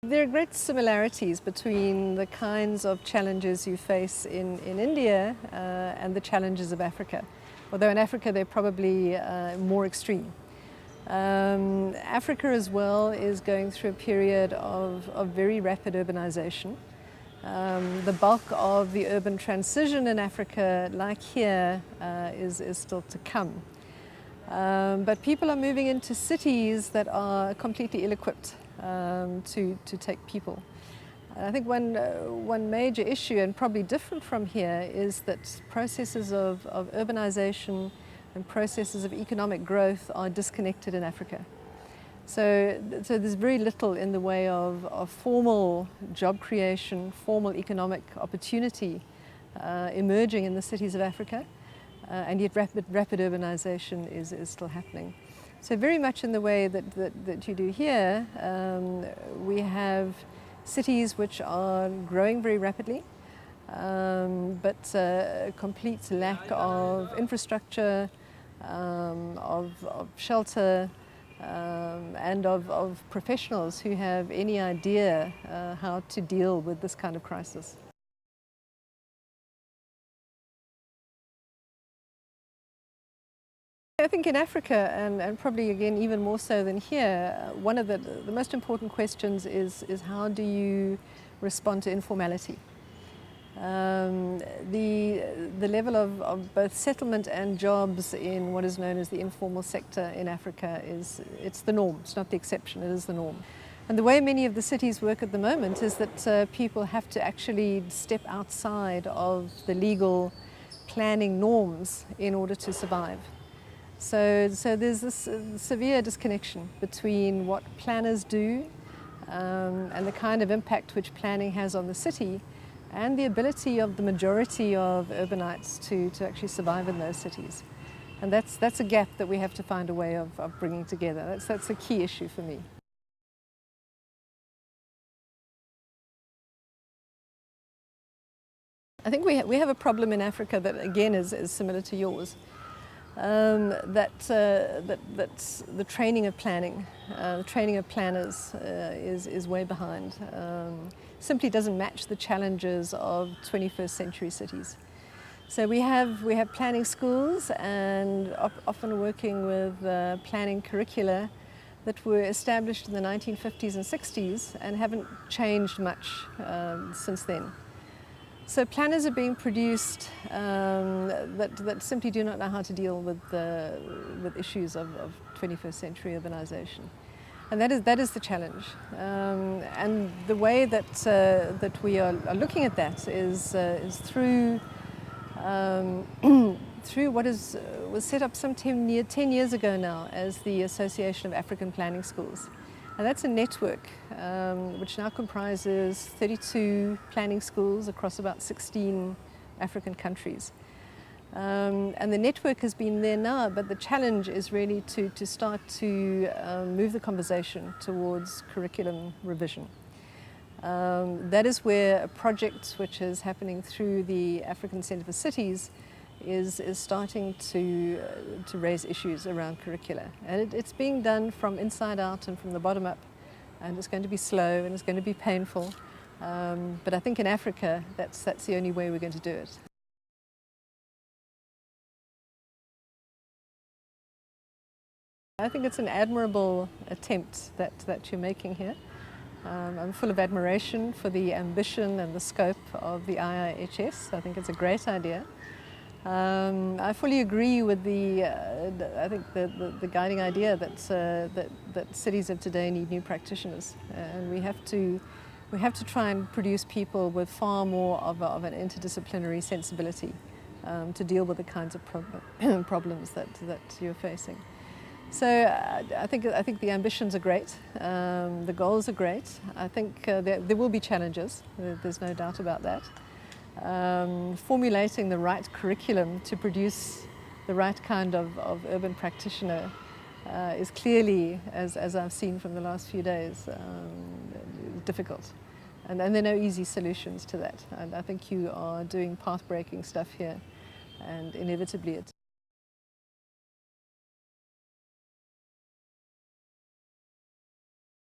There are great similarities between the kinds of challenges you face in India and the challenges of Africa, although in Africa they're probably more extreme. Africa as well is going through a period of very rapid urbanization. The bulk of the urban transition in Africa, like here, is still to come. But people are moving into cities that are completely ill-equipped to take people. I think one major issue, and probably different from here, is that processes of urbanization and processes of economic growth are disconnected in Africa. So there's very little in the way of formal job creation, formal economic opportunity emerging in the cities of Africa. And yet rapid urbanization is still happening. So very much in the way that you do here, we have cities which are growing very rapidly, but a complete lack of infrastructure, of shelter, and of professionals who have any idea how to deal with this kind of crisis. I think in Africa, and probably again even more so than here, one of the most important questions is how do you respond to informality? The level of both settlement and jobs in what is known as the informal sector in Africa it's the norm. It's not the exception, it is the norm. And the way many of the cities work at the moment is that people have to actually step outside of the legal planning norms in order to survive. So there's this severe disconnection between what planners do and the kind of impact which planning has on the city and the ability of the majority of urbanites to actually survive in those cities. And that's a gap that we have to find a way of bringing together. That's a key issue for me. I think we have a problem in Africa that again is similar to yours. That's the training of planning, the training of planners is way behind. Simply doesn't match the challenges of 21st century cities. So we have planning schools and often working with planning curricula that were established in the 1950s and 60s and haven't changed much since then. So planners are being produced that simply do not know how to deal with issues of 21st century urbanization. And that is the challenge. And the way that we are looking at that is through through what was set up some 10 years ago now as the Association of African Planning Schools. And that's a network which now comprises 32 planning schools across about 16 African countries. And the network has been there now, but the challenge is really to start to move the conversation towards curriculum revision. That is where a project which is happening through the African Centre for Cities is starting to raise issues around curricula. And it's being done from inside out and from the bottom up. And it's going to be slow and it's going to be painful. But I think in Africa, that's the only way we're going to do it. I think it's an admirable attempt that you're making here. I'm full of admiration for the ambition and the scope of the IIHS. I think it's a great idea. I fully agree with I think the guiding idea that cities of today need new practitioners, and we have to try and produce people with far more of an interdisciplinary sensibility to deal with the kinds of problems that you're facing. So I think the ambitions are great, the goals are great. I think there will be challenges. There's no doubt about that. Formulating the right curriculum to produce the right kind of urban practitioner is clearly, as I've seen from the last few days, difficult. And there are no easy solutions to that. And I think you are doing path-breaking stuff here, and inevitably it's